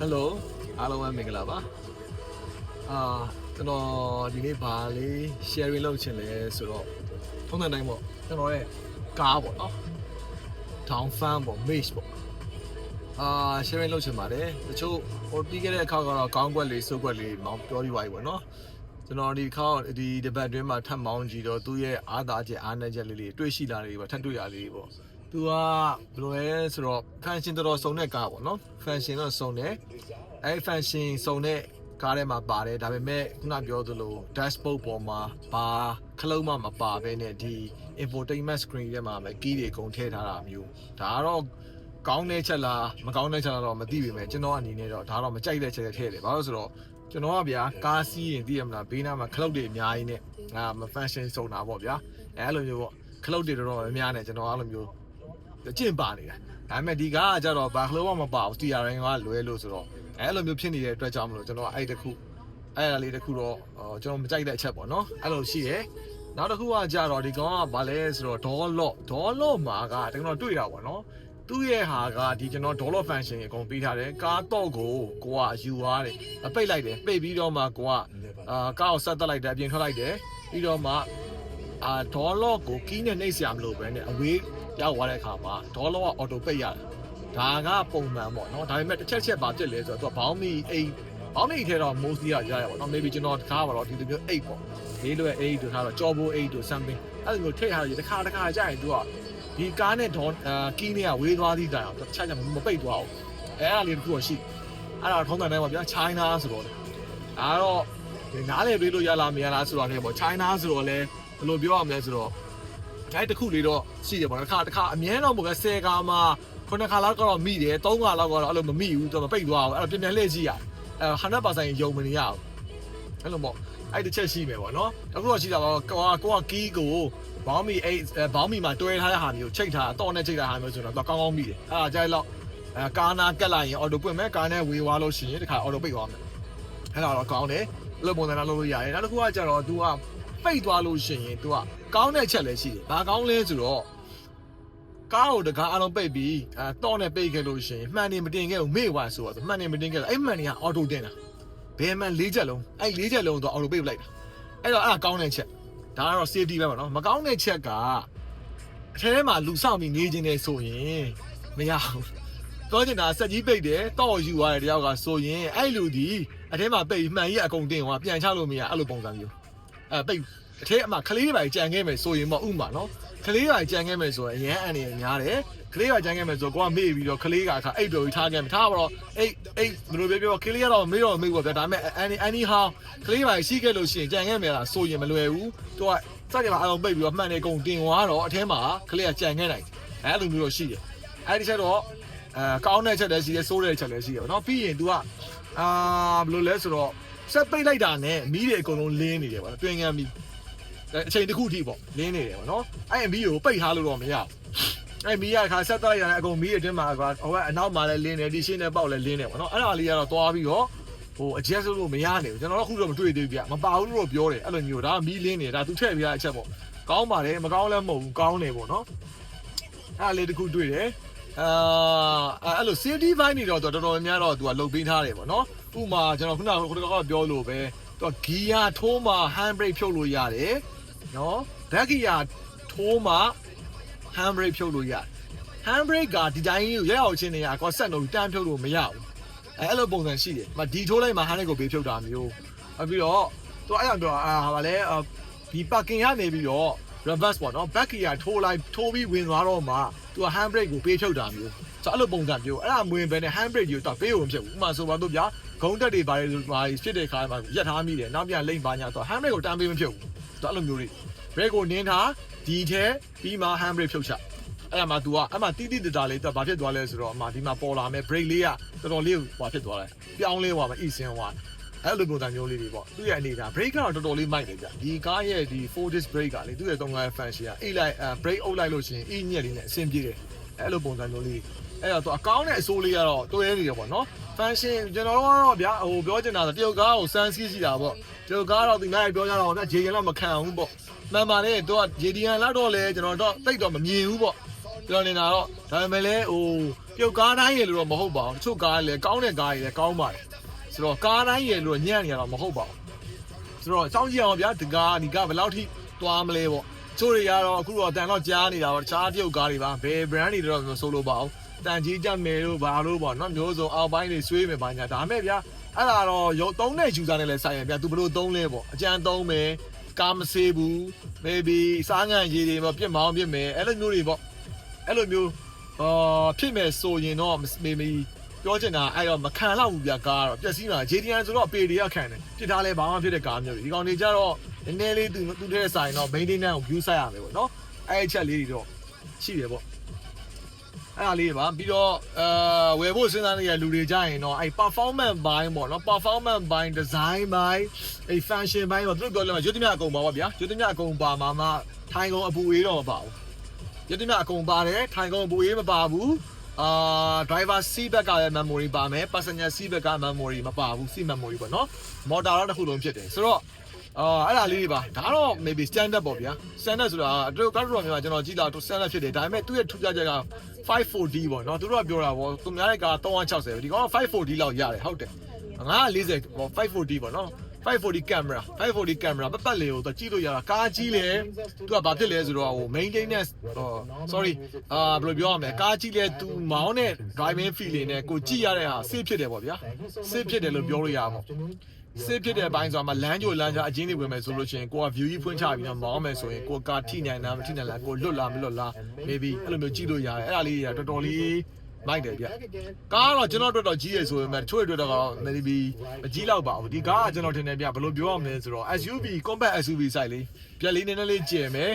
Hello အားလုံးပဲမင်္ဂလာပါကျွန်တော်ဒီနေ့ဗာလေး sharing လုပ်ချင်လဲဆိုတော့ထုံးစံတိုင်းပေါ့ကျွန်တော်ရဲ့ကားပေါ့နော် down fan ပေါ့ mage ပေါ့sharing လုပ်ချင်ပါတယ်တချို့ဟိုပြီးခဲ့တဲ့အခါကတော့ကောင်းကွက်လေးစိုးကွက်လေးမောင်းပြောပြီးပါပြီပေါ့နော်ကျွန်တော်ဒီခေါက်ဒီတပတ်တွင်းမှာထပ်မောင်းကြည့်တော့သူ့ရဲ့အားသာချက်အားနည်းချက်လေးတွေ့ရှိလာတယ်ပေါ့ထပ်တွေ့ရလေးပေါ့သူကဘယ်လိုလဲဆိုတော့ function တော်စုံတဲ့ကားပေါ့နော် function တော့စုံတယ်အဲ function စုံတဲ့ကားထဲမှာပါတယ်ဒါပေမဲ့ခုနပြောသလို dashboard ပေါ်မှာဘာခလုံးမှမပါဘဲနဲ့ဒီ infotainment screen ထဲမှာပဲ key တွေအကုန်ထည့်ထားတာမျိုးဒါကတော့ကောင်းတဲ့ချက်လားမကောင်းတဲ့ချက်လားတော့မသိပေမဲ့ကျွန်တော်အနေနဲ့တော့ဒါတော့မကြိုက်တဲ့ချက်တွေထည့်တယ်ဘာလို့ဆိုတော့ကျွန်တော်ကဗျာကားစီးရင်သိရမလားဘေးနားမှာခလုတ်တွေအများကြီးနဲ့မ function စုံတာပေါ့ဗျာအဲလိုမျိုးပေါ့ခလုတ်တွေတော့အများနဲ့ကျွန်တော်အဲ့လိုမျိုးကျင့်ပါနေတာဒါပေမဲ့ဒီကားကကြတော့ဘာခလုံးမှမပါဘူး TRN ကလွဲလို့ဆိုတော့အဲ့လိုမျိုးဖြစ်နေတဲ့အတွက်ကြောင့်မလို့ကျွန်တော်အဲ့တခုအဲ့ဒါလေးတခုတော့ကျွန်တော်မကြိုက်တဲ့အချက်ပေါ့နော်အဲ့လိုရှိတယ်နောက်တစ်ခုကကြတော့ဒီကောင်ကဘာလဲဆိုတော့ဒေါ်လော့မှာကတကယ်တော့တွေ့တာပေါ့နော်သူ့ရဲ့ဟာကဒီကျွန်တော်ဒေါ်လော့ function ကိုအကုန်ပေးထားတယ်ကားတော့ကိုကယူသွားတယ်ပိတ်လိုက်တယ်ပိတ်ပြီးတော့မှကိုကကားကိုဆက်တက်လိုက်တယ်အပြင်ထွက်လိုက်တယ်ပြီးတော့မှဒေါ်လော့ကိုကီးနဲ့နှိပ်စရာမလိုပဲနဲ့အဝေးရောက်သွားတဲ့အခါမှာဒေါ်လော့ကအော်တိုပိတ်ရတယ်ဒါကပုံမှန်ပေါ့နော်ဒါပေမဲ့တစ်ချက်ပါဖြစ်လဲဆိုတော့သူကဘောင်းမီ8ထဲတော့ mostly ရရပေါ့နော် maybe ကျွန်တော်တခါပါတော့ဒီလိုမျိုး8ပေါ့လေးလွယ်8တို့ထားတော့ကြောပိုး8တို့ something အဲ့လိုမျိုးထိတ်ထားရတခါကြာရင်သူကဒီကားနဲ့ဒေါ်ကီးနဲ့ကဝေးသွားသည့်တိုင်အောင်တစ်ချက်မပိတ်သွားအောင်အဲ့ဒါလေးတစ်ခုရှိအဲ့ဒါထုံးတယ်တိုင်းပါဗျာ China ဆိုတော့ဒါတော့နားလေပေးလို့ရလားမရလားဆိုတော့လေပေါ့ China ဆိုတော့လဲဘယ်လိုပြောရမလဲဆိုတော့အဲ့တစ်ခုလေးတော့ရှိတယ်ပေါ့တစ်ခါအမြဲတော့မဟုတ်ပဲ10ကားမှာ9ခါလောက်ကတော့မိတယ်3ခါလောက်ကတော့အဲ့လိုမမိဘူးသူမပိတ်သွားဘူးအဲ့တော့ပြန်လှည့်ကြည့်ရ100% ယုံမနေရအောင်အဲ့လိုပေါ့အဲ့တစ်ချက်ရှိမယ်ပေါ့နော်အခုတော့ရှိတာတော့ကိုကကီးကိုဘောင်းမီ8ဘောင်းမီမှာတွဲထားတဲ့ဟာမျိုးချိတ်ထားတော့နဲ့ချိတ်ထားဟာမျိုးဆိုတော့ကောင်းကောင်းမိတယ်အဲ့ဒါကြိုက်တော့ကားနာကက်လိုက်ရင်အော်တိုပွင့်မယ်ကားနဲ့ဝေးသွားလို့ရှိရင်တခါအော်တိုပိတ်သွားမယ်အဲ့ဒါတော့ကောင်းတယ်အဲ့လိုပုံစံနဲ့လုပ်လို့ရတယ်နောက်တစ်ခုကကျတော့ तू ကပိတ်သွားလို့ရှိရင် तू ကကောင်းတဲ့ချက်လည်းရှိတယ်ဘာကောင်းလဲဆိုတော့ကားကိုတကားအလုံးပိတ်ပြီးတော့နဲ့ပိတ်ခဲ့လို့ရှိရင်မှန်နေမတင်ခဲ့ဘူးမေ့သွားဆိုတော့မှန်နေမတင်ခဲ့လို့အဲ့မှန်နေကအော်တိုတင်တာဘယ်မှန်၄ချက်လုံးအဲ့၄ချက်လုံးတော့အော်တိုပိတ်လိုက်တာအဲ့တော့အဲ့ဒါကောင်းတဲ့ချက်ဒါကတော့ safety ပဲပေါ့နော်မကောင်းတဲ့ချက်ကအထဲမှာလူဆောင်ပြီးနေခြင်းနဲ့ဆိုရင်မရဘူးတော့ကျင်တာစက်ကြီးပိတ်တယ်တော့ယူသွားတယ်တယောက်ကဆိုရင်အဲ့လူဒီအထဲမှာပိတ်မှန်ကြီးအကုန်တင်သွားပြန်ချလို့မရအဲ့လိုပုံစံမျိုးပိတ်အထဲမှာကလေးတွေကြံခဲ့မယ်ဆိုရင်ပေါ့ဥမာနော်ကလေးတွေကြံခဲ့မယ်ဆိုရင်အရန်အန်နေများတယ်ကလေးတွေကြံခဲ့မယ်ဆိုကိုကမေ့ပြီးတော့ကလေးကအခါအိတ်တော်ကြီးထားခဲ့မယ်ထားပါတော့အိတ်ဘယ်လိုပြောကလေးကတော့မေ့တော့မေ့ပေါ့ဗျာဒါပေမဲ့ anyhow ကလေးတွေရှိခဲ့လို့ရှိရင်ကြံခဲ့မယ်လားဆိုရင်မလွယ်ဘူးသူကစကြမှာအလုံးပိတ်ပြီးတော့မှန်နေကုန်တင်သွားတော့အထဲမှာကလေးကကြံခဲ့နိုင်အဲ့လိုမျိုးတော့ရှိတယ်အဲ့ဒီချက်တော့ကောင်းတဲ့ချက်လည်းရှိတယ်ဆိုးတဲ့ချက်လည်းရှိတယ်ပေါ့နော်ပြီးရင် तू ကဘယ်လိုလဲဆိုတော့ဆက်ပိတ်လိုက်တာနဲ့မီးတွေအကုန်လုံးလင်းနေတယ်ပေါ့တွင်ငံမီးအချိန်တစ်ခုထိပေါ့လင်းနေတယ်ပေါ့နော်အဲ့မီးကိုပိတ်ထားလို့တော့မရဘူးအဲ့မီးကခါဆက်သွားရတဲ့အကုန်မီးအတွင်းမှာဟိုကအနောက်မှာလည်းလင်းနေဒီရှင်းတဲ့ပေါက်လည်းလင်းနေပေါ့နော်အဲ့ဒါလေးကတော့သွားပြီးတော့ဟို adjust လို့မရနိုင်ဘူးကျွန်တော်တို့ခုတော့မတွေ့သေးဘူးဗျမပါဘူးလို့ပြောတယ်အဲ့လိုမျိုးဒါမီးလင်းနေတာသူထည့်ပြရအချက်ပေါ့ကောင်းပါတယ်မကောင်းလည်းမဟုတ်ဘူးကောင်းတယ်ပေါ့နော်အဲ့ဒါလေးတစ်ခုတွေ့တယ်အဲ့လို safety fine နေတော့တော်တော်များများတော့သူကလုတ်ပေးထားတယ်ပေါ့နော်ဥမာကျွန်တော်ခုနကပြောလို့ပဲသူကဂီယာထိုးမှာ hand brake ဖြုတ်လို့ရတယ်နော် back gear ထိုးမှာ hand brake ဖြုတ်လို့ရတယ် hand brake ကဒီတိုင်းကိုရက်အောင်ချင်းနေရကွာဆက်လို့တန်းဖြုတ်လို့မရဘူးအဲ့လိုပုံစံရှိတယ်ဒီထိုးလိုက်မှာ hand brake ကိုပေးဖြုတ်တာမျိုးပြီးတော့သူအဲ့တော့ဗာလဲဒီ parking ရနေပြီးတော့ reverse ပေါ့နော် back gear ထိုးပြီးဝင်သွားတော့မှသူက hand brake ကိုပေးဖြုတ်တာမျိုးဆိုအဲ့လိုပုံစံမျိုးအဲ့ဒါမဝင်ဘဲနဲ့ hand brake ကိုတော့ပေးဖို့မဖြစ်ဘူးဥမာဆိုပါတော့ဗျာဂုံးတက်တွေဘာဖြစ်တဲ့ခါမှာရက်ထားမိတယ်နောက်ပြန်လိမ့်ပါညာဆို hand brake ကိုတန်းပေးမဖြစ်ဘူးဆိုအဲ့လိုမျိုးတွေ brake ကိုနင်းထားဒီထဲပြီးမှ hand brake ဖြုတ်ချအဲ့ဒါမှ तू ကအမှတိတာလေးတော့ဘာဖြစ်သွားလဲဆိုတော့အမှဒီမှာပေါ်လာမယ် brake လေးကတော်တော်လေးဟိုဖြစ်သွားတယ်ပြောင်းလဲသွားမယ် easy သွားအဲ့လိုပုံစံမျိုးလေးတွေပေါ့သူ့ရဲ့အနေဒါ brake ကတော့တော်တော်လေးမိုက်တယ်ဗျဒီကားရဲ့ဒီ 4 disc brake ကလေသူ့ရဲ့3ကား function ကအိတ်လိုက် brake အုပ်လိုက်လို့ရှိရင်ညက်လေးနဲ့အဆင်ပြေတယ်အဲ့လိုပုံစံမျိုးလေးအဲ့တော့သူအကောင်းတဲ့အစိုးလေးကတော့တွဲနေတယ်ပေါ့နော် function ကျွန်တော်တို့ကတော့ဗျဟိုပြောချင်တာတရုတ်ကားကိုစမ်းစီးရှိတာပေါ့တရုတ်ကားတော့ဒီနေ့ပြောကြတော့ဗျဂျေရင်တော့မခံဘူးပေါ့မှန်ပါလေသူက JDN လောက်တော့လေကျွန်တော်တော့တိတ်တော့မမြင်ဘူးပေါ့ ပြောနေတာတော့ဒါပေမဲ့လည်းဟိုပြုတ်ကားတိုင်းရေလို့တော့မဟုတ်ပါဘူးတချို့ကားလည်းကောင်းတဲ့ကားတွေလည်းကောင်းပါတယ်ဆိုတော့ကားတိုင်းရေလို့ညံ့နေရတော့မဟုတ်ပါဘူးဆိုတော့စောင့်ကြည့်အောင်ဗျာဒီကားဘယ်လောက်ထိသွားမလဲပေါ့ချို့တွေကတော့အခုတော့တန်တော့ကြားနေတာပေါ့တခြားပြုတ်ကားတွေပါဘယ် brand တွေတော့ဆိုလို့ပါအောင်တန်ကြီးကြမယ်လို့ဘာလို့ပေါ့နော်မျိုးစုံအောက်ပိုင်းတွေဆွေးမယ်ပါညာဒါမဲ့ဗျာအဲ့ဒါတော့ရုပ်သုံးတဲ့ user နဲ့လည်းဆိုင်ရဗျာသူဘယ်လိုသုံးလဲပေါ့အကြံသုံးမယ်ကားမဆေးဘူး maybe စားငံရည်တွေပေါ့ပြစ်မောင်းပြစ်မယ်အဲ့လိုမျိုးတွေပေါ့အဲ့လိုမျိုးဖြစ်မယ်ဆိုရင်တော့ maybe ပြောချင်တာအဲ့တော့မခံတော့ဘူးဗျာကားတော့ပျက်စီးမှာ JDN ဆိုတော့အပေတွေကခံတယ်ပြစ်ထားလဲဘာမှဖြစ်တဲ့ကားမျိုးတွေဒီကောင်တွေကြတော့နည်းနည်းလေးသူတဲ့ဆိုင်တော့ maintenance ကို view ဆိုင်ရမယ်ပေါ့နော်အဲ့အချက်လေးတွေတော့ရှိတယ်ပေါ့အဲ့ဒါလေးပါပြီးတော့ဝယ်ဖို့စဉ်းစားနေတဲ့လူတွေကြရင်တော့အဲ့ performance ဘိုင်းပေါ့နော် performance ဘိုင်း design ဘိုင်းအဲ့ function ဘိုင်းပေါ့သူတို့ပြောလို့ရွတ်သမျှအကုန်ပါပါဗျာရွတ်သမျှအကုန်ပါမှထိုင်ကုန်အပူအေးတော့မပါဘူးရွတ်သမျှအကုန်ပါတယ်ထိုင်ကုန်အပူအေးမပါဘူးdriver seat back ကလည်း memory ပါမယ် passenger seat back က memory မပါဘူး seat memory ပေါ့နော် motor တော့တစ်ခုလုံးဖြစ်တယ်ဆိုတော့အဲ့ဒါလေးတွေပါဒါတော့ maybe standard ပေါ့ဗျာ standard ဆိုတာတို့ကတော့မြန်မာကျွန်တော်ကြည့်လာတော့ standard ဖြစ်တယ်ဒါပေမဲ့သူ့ရဲ့ထူးခြားချက်က 540 ပေါ့နော်သူတို့ကပြောတာပေါ့သူများတဲ့ကား360ဒီကောင်က540လောက်ရတယ်ဟုတ်တယ်940ပေါ့540ပေါ့နော်540 camera ပတ်ပတ်လေးကိုသူကြည့်လို့ရတာကားကြီးလေသူကဘာဖြစ်လဲဆိုတော့ဟို maintenance sorry ဘယ်လိုပြောရမလဲကားကြီးလေသူမောင်းတဲ့ driving feeling နဲ့ကိုကြည့်ရတဲ့ဟာ safe ဖြစ်တယ်ပေါ့ဗျာ safe ဖြစ်တယ်လို့ပြောလို့ရပါပေါ့စစ်ဖြစ်တဲ့အပိုင်းဆိုတာမှာလမ်းကြိုလမ်းကြားအချင်းတွေဝင်မယ်ဆိုလို့ရှိရင်ကိုက view ကြီးဖွင့်ချပြီးတော့မောင်းမယ်ဆိုရင်ကိုကာထိနိုင်လားမထိနိုင်လားကိုလွတ်လားမလွတ်လား maybe အဲ့လိုမျိုးကြည့်လို့ရတယ်အဲ့ဒါလေးတွေကတော်တော်လေးမိုက်တယ်ဗျကားကတော့ကျွန်တော်တို့တော့ကြီးရဆိုပေမဲ့တချို့တွေတော့ maybe မကြီးတော့ပါဘူးဒီကားကကျွန်တော်ထင်တယ်ဗျဘယ်လိုပြောရမလဲဆိုတော့ SUV compact SUV size လေးပြက်လေးနည်းနည်းလေးကျယ်မယ်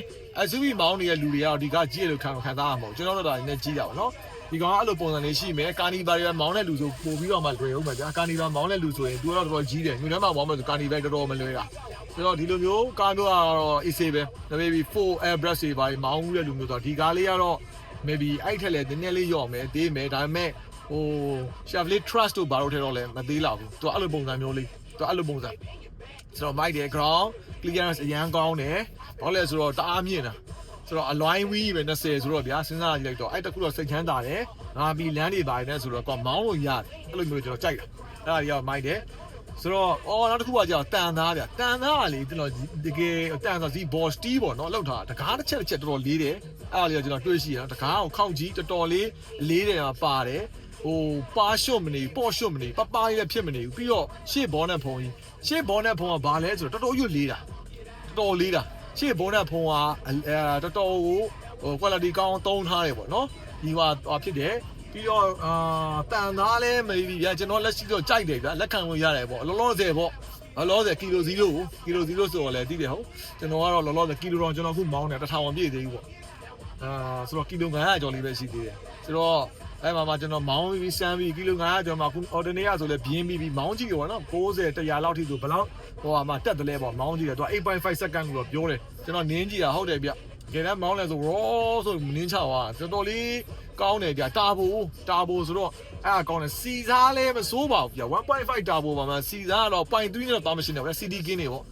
SUV မောင်းနေတဲ့လူတွေကတော့ဒီကားကြီးရလို့ခံစားရမှာမဟုတ်ကျွန်တော်တို့တော့နည်းနည်းကြီးတာပေါ့နော်ဒီကောင်ကအဲ့လိုပုံစံလေးရှိမယ်ကာနီဗာတွေမောင်းတဲ့လူဆိုပို့ပြီးတော့မှလွယ်အောင်ပါဗျာကာနီဗာမောင်းတဲ့လူဆိုရင်သူကတော့တော်တော်ကြီးတယ်ညနေမှမောင်းမယ်ဆိုကာနီဗာတော်တော်မလွယ်တာဆိုတော့ဒီလိုမျိုးကားမျိုးကတော့ AC ပဲ maybe 4 airbrush တွေပါမောင်းတဲ့လူမျိုးဆိုတော့ဒီကားလေးကတော့ maybe အဲ့ထက်လည်းနည်းနည်းလေးရော့မယ်သေးမယ်ဒါပေမဲ့ဟို Chevrolet Trust တို့ဘာလို့ထဲတော့လဲမသေးလောက်ဘူးသူအဲ့လိုပုံစံမျိုးလေးသူအဲ့လိုပုံစံဆိုတော့ mic တဲ့ ground clearance အရန်ကောင်းတယ်ဘာလဲဆိုတော့တအားမြင့်တာဆိုတော့အလွိုင်းဝီးပဲ20ဆိုတော့ဗျာစဉ်းစားကြည့်လိုက်တော့အဲ့တခုတော့စိတ်ချမ်းသာတယ်ငါပြီးလမ်းတွေပါတယ်နဲ့ဆိုတော့ကွာမောင်းလို့ရတယ်အဲ့လိုမျိုးကျွန်တော်ကြိုက်တာအဲ့ဒါကြီးကမိုက်တယ်ဆိုတော့နောက်တစ်ခုကကြာတန်သားဗျာတန်သားကလေကျွန်တော်တကယ်တန်သားစီ boss steel ပေါ့နော်လောက်ထားတကားတစ်ချက်တော်တော်လေးတယ်အဲ့ဒါလေးကကျွန်တော်တွေးရှိရတကားကိုခောက်ကြီးတော်တော်လေးလေးတယ်မှာပါတယ်ဟိုပါရှော့မနေပေါ့ရှော့မနေပပလေးလည်းဖြစ်မနေဘူးပြီးတော့ရှေ့ဘောနဲ့ဖုံကြီးရှေ့ဘောနဲ့ဖုံကဘာလဲဆိုတော့တော်တော်ရွတ်လေးတာတော်တော်လေးတာရှေ့ဘောနဲ့ဖုံကတော်တော်ကိုဟို quality ကောင်းသုံးထားတယ်ပေါ့နော်ဒီဟာဖြစ်တယ်ပြီးတော့တန်သားလဲမပြီးဗျာကျွန်တော်လက်ရှိတော့ကြိုက်တယ်ဗျာလက်ခံလို့ရတယ်ပေါ့လောလောဆယ်ပေါ့လောလောဆယ်ကီလို0ဆိုတော့လည်းသိတယ်ဟုတ်ကျွန်တော်ကတော့လောလောဆယ်ကီလိုတော့ကျွန်တော်ခုမောင်းတယ်1000ပြည့်သေးဘူးပေါ့ဆိုတော့ကီလို900ကျော်လေးပဲရှိသေးတယ်ဆိုတော့အဲ့မှာကျွန်တော်မောင်းပြီးစမ်းပြီးကီလို900ကျော်မှာခု ordinary ဆိုလဲပြင်းပြီးမောင်းကြည့်ရောနော်90 100လောက်ထိဆိုဘယ်လောက်ဟိုမှာတက်တယ်လဲပေါ့မောင်းကြည့်တယ်သူက 8.5 second ကိုတော့ပြောတယ်ကျွန်တော်နင်းကြည့်တာဟုတ်တယ်ဗျတကယ်တမ်းမောင်းလဲဆို raw ဆိုနင်းချသွားတော်တော်လေးကောင်းတယ်ဗျတာဘိုဆိုတော့အဲ့ဒါကောင်းတယ်စီစားလဲမစိုးပါဘူးဗျ1.5 တာဘိုပါမှာစီစားကတော့ 0.3 နဲ့တော့သွားမရှင်းတော့ဗျ CD ကင်းနေပေါ့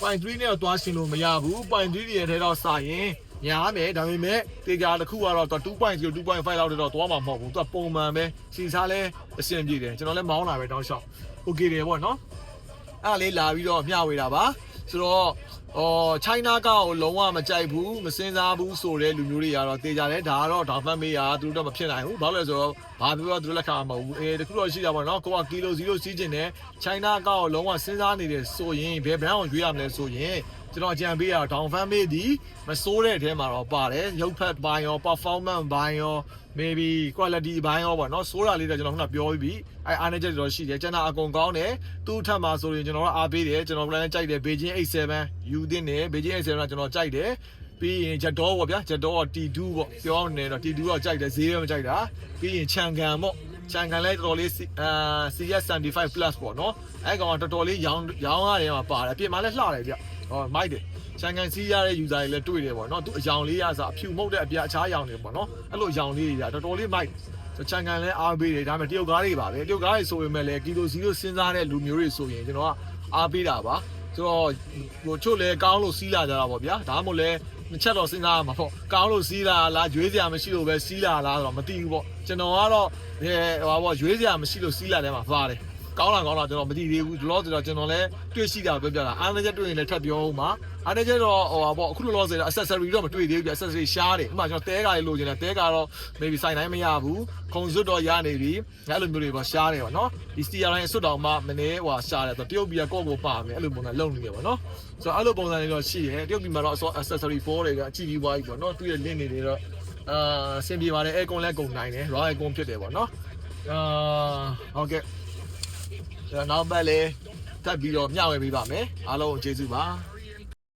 0.3 နဲ့တော့သွားရှင်းလို့မရဘူး 0.3 ရဲ့ထဲတော့စာရင်ညာမယ်ဒါပေမဲ့တေချာတစ်ခုကတော့ 2.0 2.5 လောက်တော့သွားမှာမဟုတ်ဘူးသူကပုံမှန်ပဲစီစားလဲအဆင်ပြေတယ်ကျွန်တော်လည်းမောင်းလာပဲတောင်းလျှောက် okay တယ်ပေါ့နော်အဲ့လေးလာပြီးတော့မျှဝေတာပါဆိုတော့China ကောလုံးဝမကြိုက်ဘူးမစင်စားဘူးဆိုတဲ့လူမျိုးတွေကတော့တေချာတယ်ဒါကတော့ဒါဖတ်မေးရသူတို့တော့မဖြစ်နိုင်ဘူးဘာလို့လဲဆိုတော့ဘာပြောသူတို့လက်ခံမှာမဟုတ်ဘူးတခုတော့ရှိတာပေါ့နော်ကိုကကီလို0စီးကျင်တယ် China ကောလုံးဝစဉ်းစားနေတယ်ဆိုရင်ဘယ် brand ကိုရွေးရမလဲဆိုရင်ကျွန်တော်အကြံပေးရတော့ down fan မေးဒီမစိုးတဲ့အထဲမှာတော့ပါတယ်ရုပ်ဖက်ပိုင်းရော performance ပိုင်းရော maybe quality ဘိုင်းရောပေါ့နော်စိုးတာလေးတော့ကျွန်တော်ခုနပြောပြီးအဲအားနေချက်တော့ရှိတယ်ကျွန်တော်အကုန်ကောင်းတယ်သူ့ထက်မှာဆိုရင်ကျွန်တော်ကအားပေးတယ်ကျွန်တော်လည်းကြိုက်တယ် Beijing H7 ယူတင်တယ် Beijing H7 ကကျွန်တော်ကြိုက်တယ်ပြီးရင် Jador ပေါ့ဗျာ Jador T2 ပေါ့ပြောအောင်နေတော့ T2 တော့ကြိုက်တယ်ဈေးပဲမကြိုက်တာပြီးရင် Chang'an ပေါ့ Chang'an လည်းတော်တော်လေးCS75 plus ပေါ့နော်အဲကောင်ကတော်တော်လေးရောင်းရတယ်မှာပါတယ်အပြင်မှာလည်းလှတယ်ဗျမိုက်တယ်Chang'an စီးရတဲ့ user တွေလည်းတွေ့တယ်ပေါ့နော်သူအယောင်လေးရစားအဖြူမဟုတ်တဲ့အပြာအခြားအယောင်တွေပေါ့နော်အဲ့လိုအယောင်လေးတွေတော်တော်လေးမိုက်Chang'an လည်းအားပေးတယ်ဒါပေမဲ့တရုတ်ကားတွေပါပဲတရုတ်ကားတွေဆိုပေမဲ့လည်းကီလို0စဉ်းစားတဲ့လူမျိုးတွေဆိုရင်ကျွန်တော်ကအားပေးတာပါဆိုတော့ဟိုချို့လည်းကောင်းလို့စီးလာကြတာပေါ့ဗျာဒါမှမဟုတ်လည်း နှစ်ချက်တော့စဉ်းစားရမှာပေါ့ကောင်းလို့စီးလာလားရွေးစရာမရှိလို့ပဲစီးလာလားဆိုတော့မသိဘူးပေါ့ကျွန်တော်ကတော့ဟိုပေါ့ရွေးစရာမရှိလို့စီးလာတယ်မှာပါတယ်ကောင်းလားကျွန်တော်မသိသေးဘူးဒီလိုဆိုတော့ကျွန်တော်လည်းတွေ့ရှိတာပြောပြတာအားနည်းချက်တွေ့ရင်လည်းထပ်ပြောဦးမှာအားနည်းချက်တော့ဟိုပေါ့အခုလောလောဆယ်တော့ accessory တော့မတွေ့သေးဘူးပြ accessory ရှားတယ်ဥပမာကျွန်တော်တဲကားလေးလိုချင်တယ်တဲကားတော့ maybe စိုင်တိုင်းမရဘူးခုံစွတ်တော့ရနေပြီအဲ့လိုမျိုးတွေပေါ့ရှားတယ်ပေါ့နော်ဒီ steer line စွတ်တော်မှမနေဟိုရှားတယ်ဆိုတော့တရုတ်ပြည်ကကော့ကိုပါမယ်အဲ့လိုပုံစံလုံနေရပေါ့နော်ဆိုတော့အဲ့လိုပုံစံတွေတော့ရှိတယ်တရုတ်ပြည်မှာတော့ accessory 4တွေကအကြည့်ပြီးသွားပြီပေါ့နော်သူ့ရဲ့ link တွေတော့အဆင်ပြေပါတယ် aircon လည်းကုန်နိုင်တယ် raw aircon ဖြစ်တယ်ပေါ့နော်ဟုတ်ကဲ့နောက်ပတ်လေးတက်ပြီးတော့မျှဝေပေးပါမယ်အားလုံးကျေးဇူးပါ